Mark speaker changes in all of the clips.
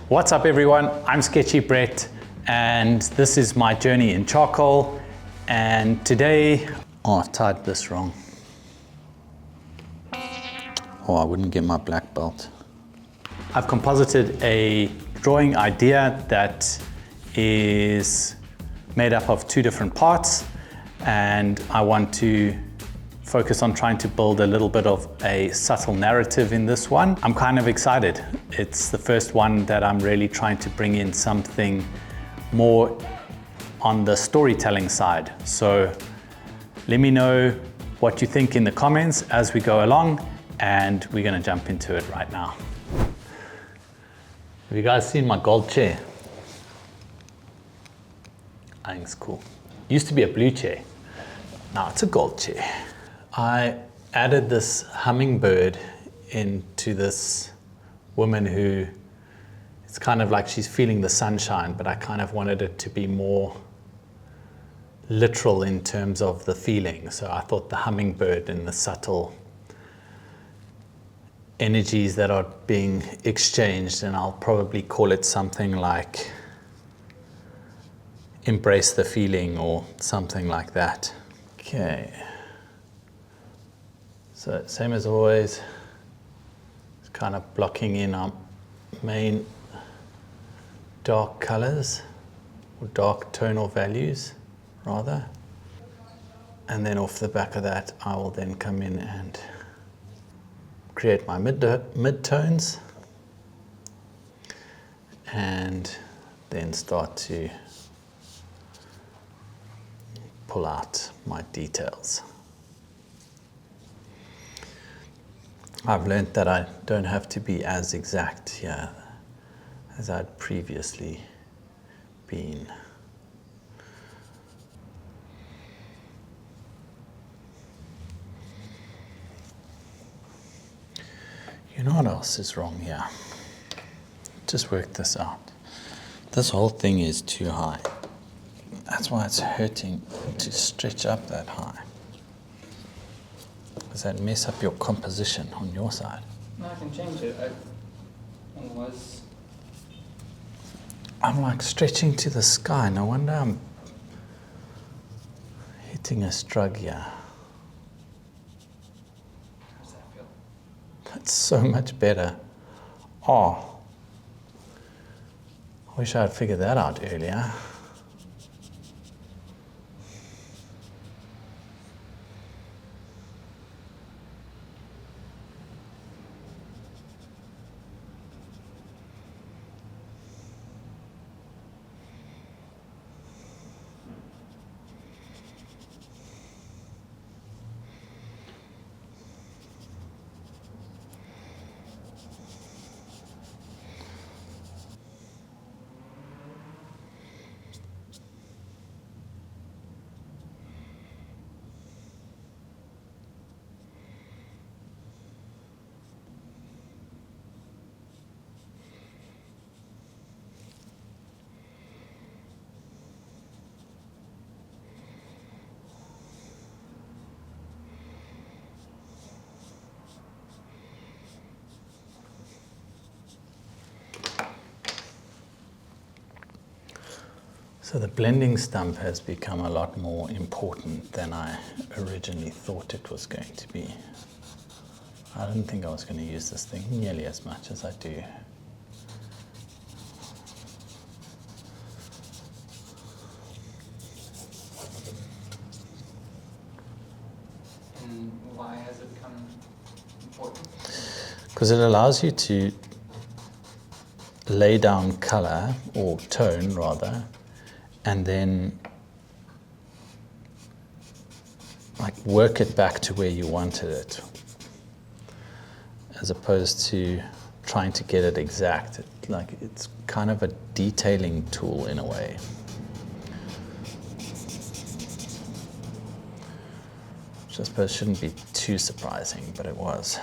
Speaker 1: What's up everyone, I'm Sketchy Brett and this is my journey in charcoal, and today, I've tied this wrong. I wouldn't get my black belt. I've composited a drawing idea that is made up of two different parts, and I want to focus on trying to build a little bit of a subtle narrative in this one. I'm kind of excited. It's the first one that I'm really trying to bring in something more on the storytelling side. So let me know what you think in the comments as we go along, and we're gonna jump into it right now. Have you guys seen my gold chair? I think it's cool. Used to be a blue chair. Now it's a gold chair. I added this hummingbird into this woman who, it's kind of like she's feeling the sunshine, but I kind of wanted it to be more literal in terms of the feeling. So I thought the hummingbird and the subtle energies that are being exchanged, and I'll probably call it something like embrace the feeling or something like that. Okay. So same as always, it's kind of blocking in our main dark colors, or dark tonal values rather. And then off the back of that, I will then come in and create my mid-tones and then start to pull out my details. I've learned that I don't have to be as exact here as I'd previously been. You know what else is wrong here? Just work this out. This whole thing is too high. That's why it's hurting to stretch up that high. Does that mess up your composition on your side?
Speaker 2: No, I can change it. Otherwise...
Speaker 1: I'm like stretching to the sky. No wonder I'm hitting a strug here.
Speaker 2: How does that feel?
Speaker 1: That's so much better. Oh, I wish I had figured that out earlier. So the blending stump has become a lot more important than I originally thought it was going to be. I didn't think I was going to use this thing nearly as much as I do.
Speaker 2: And why has it become important?
Speaker 1: Because it allows you to lay down color, or tone rather, and then like work it back to where you wanted it, as opposed to trying to get it exact. It's kind of a detailing tool in a way. Which I suppose shouldn't be too surprising, but it was.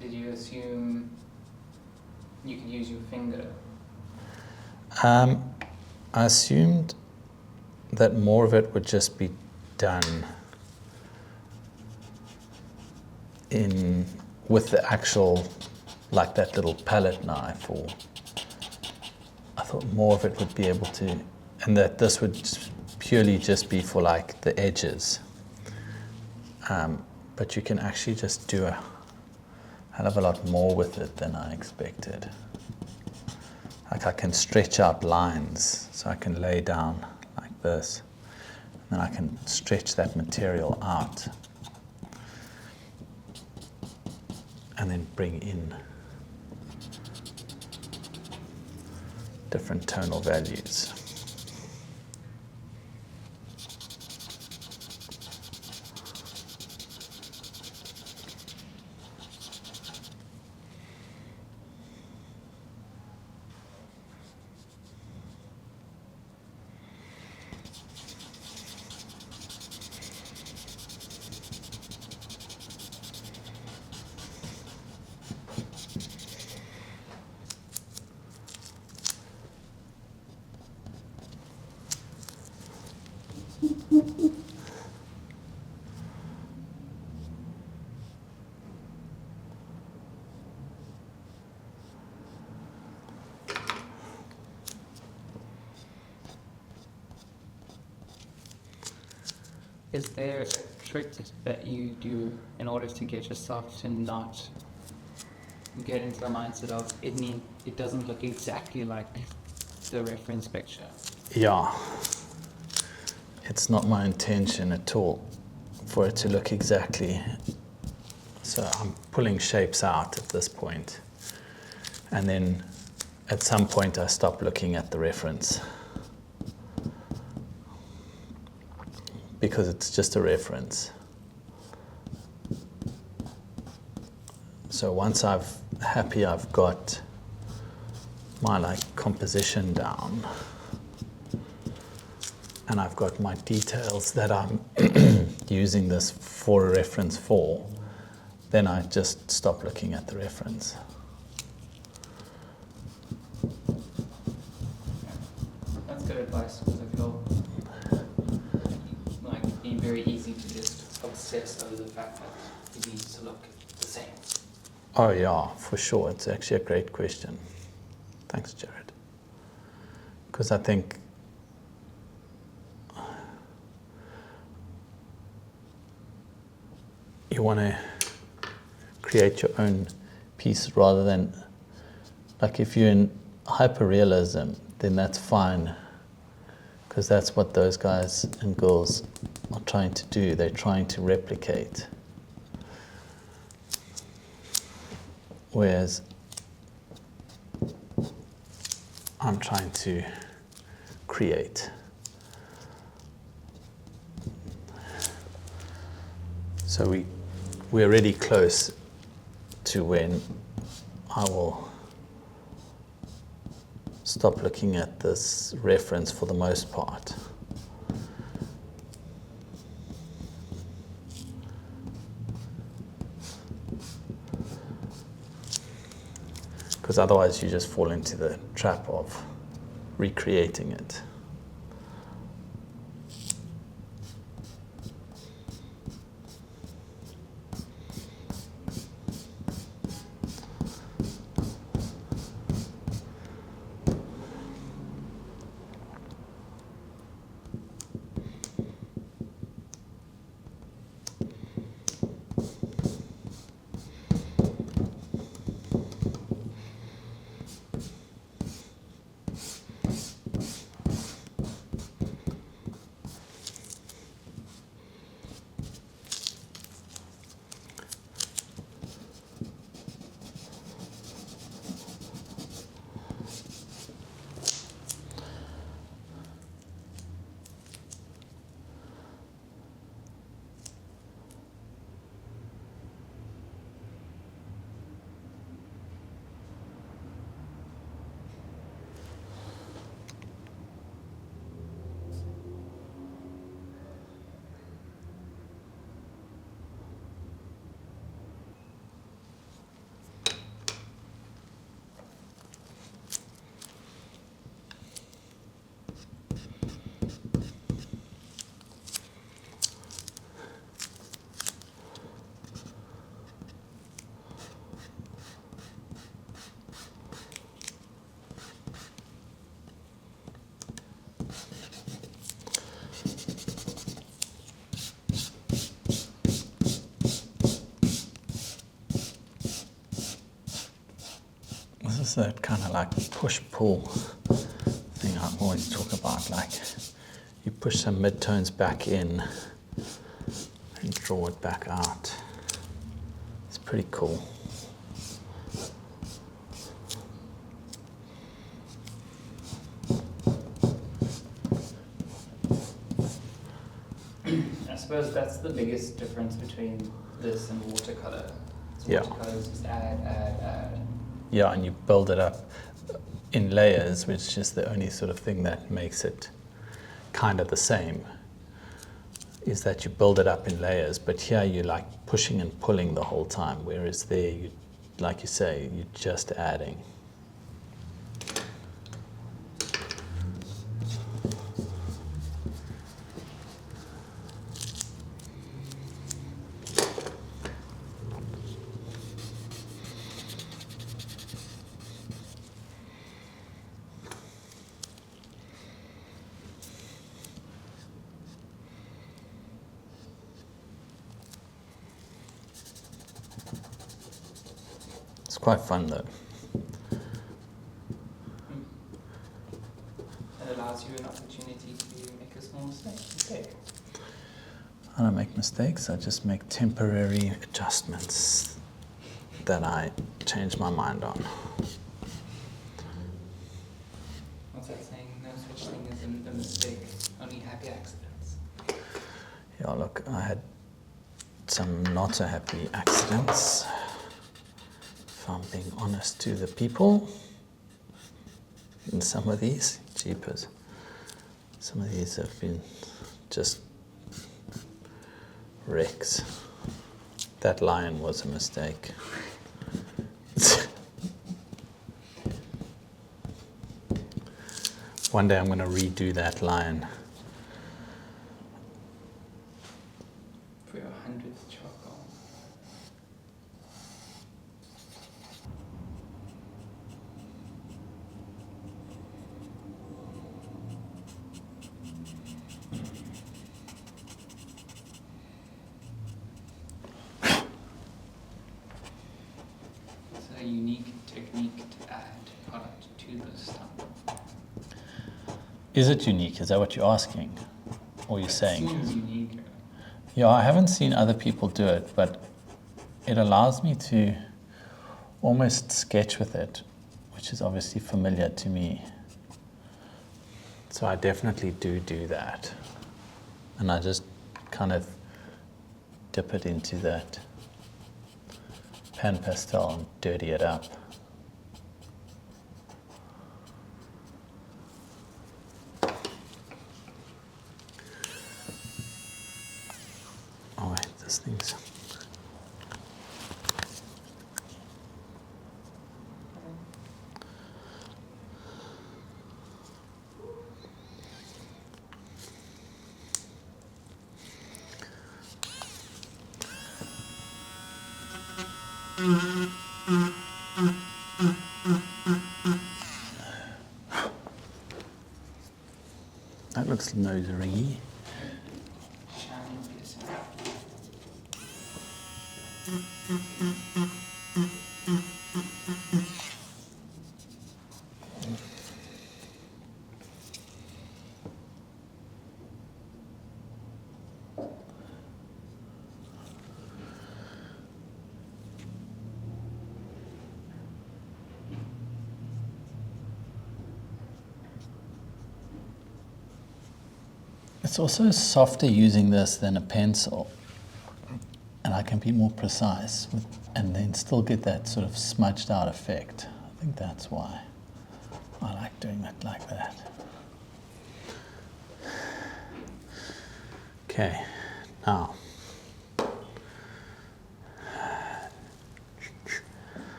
Speaker 2: Did you assume you could use your finger?
Speaker 1: I assumed that more of it would just be done with the actual like that little palette knife, or I thought more of it would be able to, and that this would purely just be for like the edges. But you can actually just do a hell of a lot more with it than I expected. Like I can stretch out lines, so I can lay down like this, and then I can stretch that material out and then bring in different tonal values.
Speaker 2: Is there a trick that you do in order to get yourself to not get into the mindset of it doesn't look exactly like the reference picture?
Speaker 1: Yeah, it's not my intention at all for it to look exactly. So I'm pulling shapes out at this point, and then at some point I stop looking at the reference, because it's just a reference. So once I've got my like composition down, and I've got my details that I'm using this for a reference for, then I just stop looking at the reference.
Speaker 2: That's good advice, because I feel like it'd be very easy to just obsess over the fact that it needs to look the same.
Speaker 1: Oh yeah, for sure. It's actually a great question. Thanks, Jared. Because I think you want to create your own piece rather than, like, if you're in hyperrealism, then that's fine, because that's what those guys and girls are trying to do. They're trying to replicate. Whereas I'm trying to create. So we're already close to when I will stop looking at this reference for the most part. Because otherwise you just fall into the trap of recreating it. This is that kind of like push-pull thing I always talk about. Like you push some midtones back in and draw it back out. It's pretty cool.
Speaker 2: I suppose that's the biggest difference between this and watercolor. So
Speaker 1: Yeah.
Speaker 2: watercolor is just add.
Speaker 1: Yeah, and you build it up in layers, which is the only sort of thing that makes it kind of the same, is that you build it up in layers, but here you're like pushing and pulling the whole time, whereas there, you, like you say, you're just adding. It's quite fun though.
Speaker 2: It allows you an opportunity to make a small mistake.
Speaker 1: I don't make mistakes, I just make temporary adjustments that I change my mind on.
Speaker 2: What's that saying? No such thing as a mistake, only happy accidents.
Speaker 1: Yeah, look, I had some not so happy accidents, if I'm being honest to the people. And some of these, jeepers, some of these have been just wrecks. That lion was a mistake. One day I'm going to redo that lion.
Speaker 2: For your 100th charcoal. It's a unique technique to add product to the stuff.
Speaker 1: Is it unique? Is that what you're asking? Or you're saying?
Speaker 2: It seems unique.
Speaker 1: Yeah, I haven't seen other people do it, but it allows me to almost sketch with it, which is obviously familiar to me. So I definitely do that. And I just kind of dip it into that pan pastel and dirty it up. Oh wait, this thing's... That looks nose-ringy.
Speaker 2: Shiny piercing.
Speaker 1: It's also softer using this than a pencil, and I can be more precise with, and then still get that sort of smudged out effect. I think that's why I like doing it like that. Okay, now I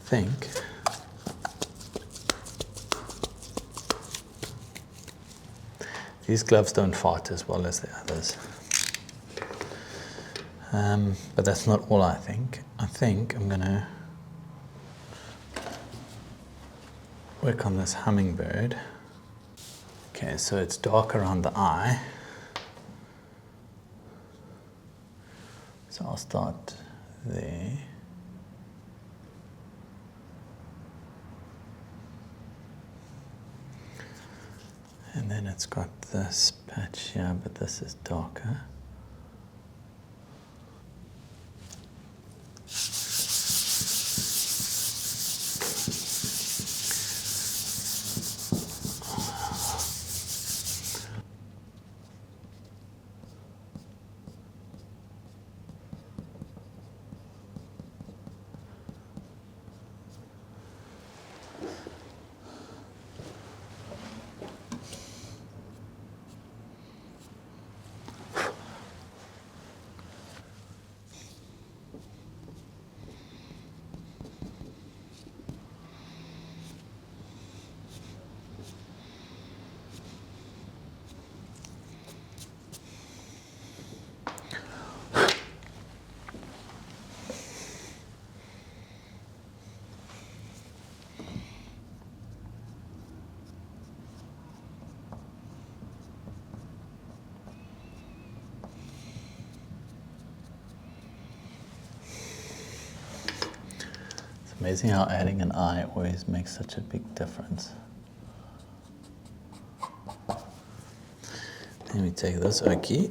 Speaker 1: think these gloves don't fart as well as the others. But that's not all I think. I think I'm gonna work on this hummingbird. Okay, so it's dark around the eye. So I'll start there. then it's got this patch here, but this is darker. Amazing how adding an eye always makes such a big difference. Then we take this okie.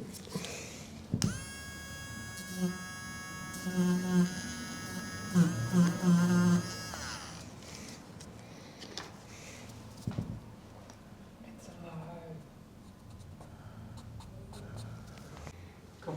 Speaker 2: It's alive. Cool.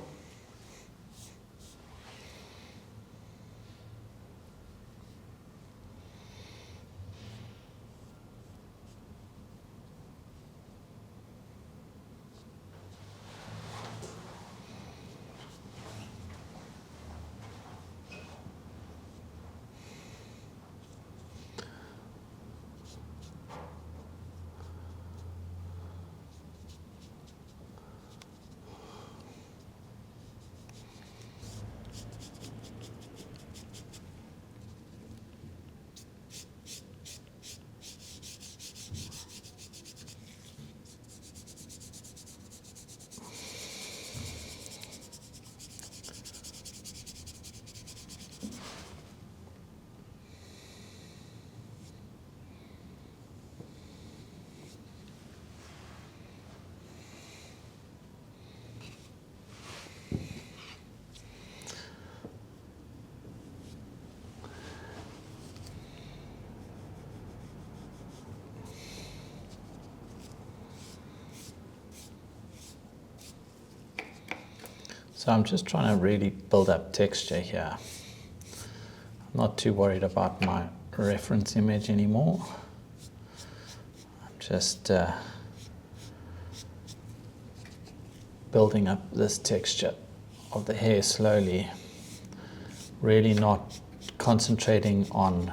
Speaker 1: So I'm just trying to really build up texture here. I'm not too worried about my reference image anymore. I'm just building up this texture of the hair slowly, really not concentrating on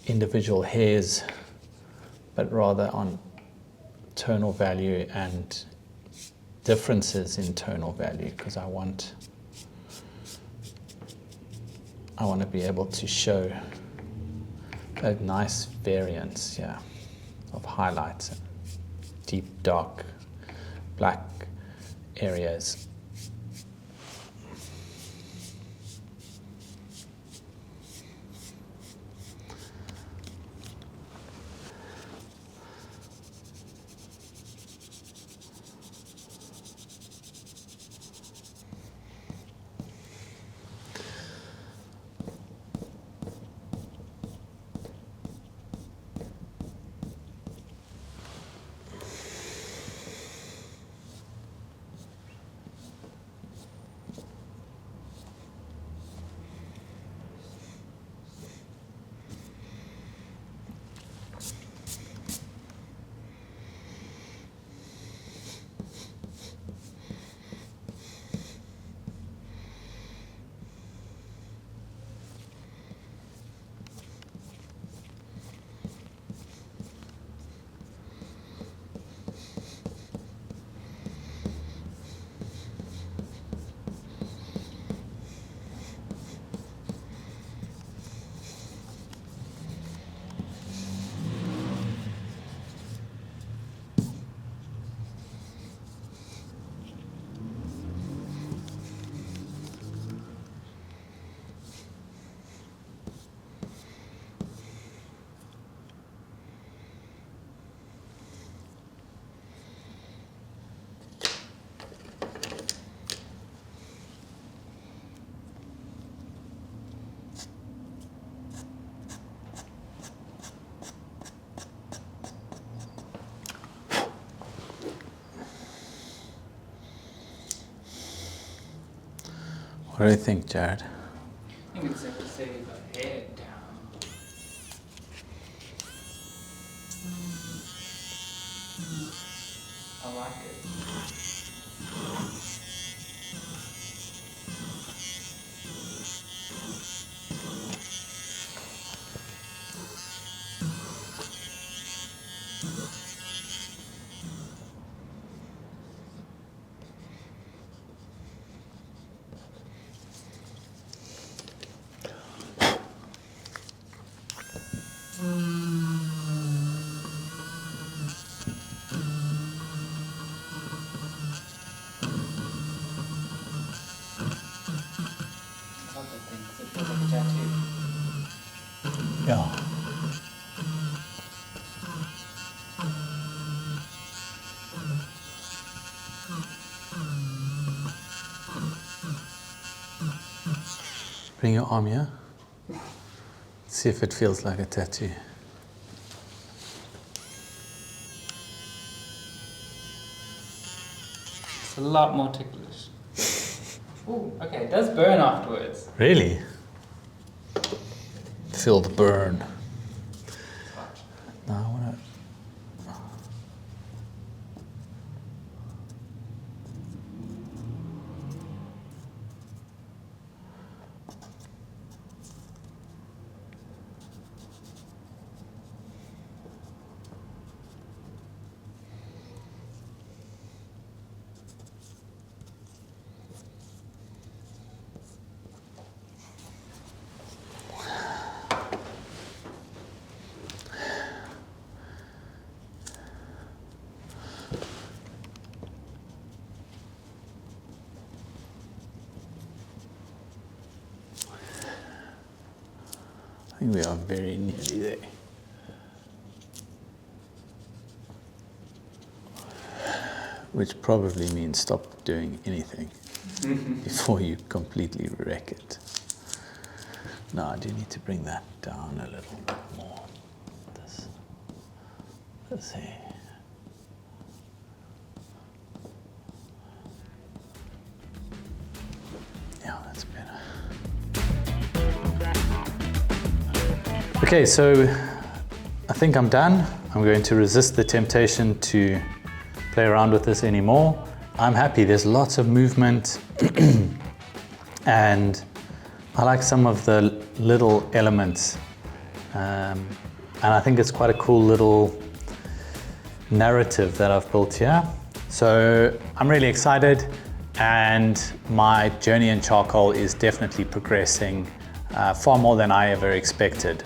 Speaker 1: individual hairs, but rather on tonal value and differences in tonal value, because I want to be able to show a nice variance here of highlights and deep dark black areas. What do you think, Jared?
Speaker 2: I think it's safe to say the head down. I like it. I love that thing 'cause it feels like a tattoo.
Speaker 1: Yeah. Bring your arm here. See if it feels like a tattoo.
Speaker 2: It's a lot more ticklish. Ooh, okay, it does burn afterwards.
Speaker 1: Really? Feel the burn. No, I want to. I think we are very nearly there. Which probably means stop doing anything before you completely wreck it. No, I do need to bring that down a little bit more. Let's see. Yeah, that's better. Okay, so I think I'm done. I'm going to resist the temptation to play around with this anymore. I'm happy, there's lots of movement and I like some of the little elements. And I think it's quite a cool little narrative that I've built here. So I'm really excited and my journey in charcoal is definitely progressing far more than I ever expected.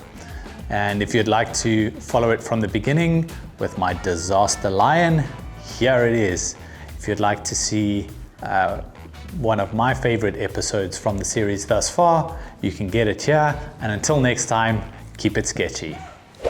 Speaker 1: And if you'd like to follow it from the beginning with my disaster lion, here it is. If you'd like to see one of my favorite episodes from the series thus far, you can get it here. And until next time, keep it sketchy.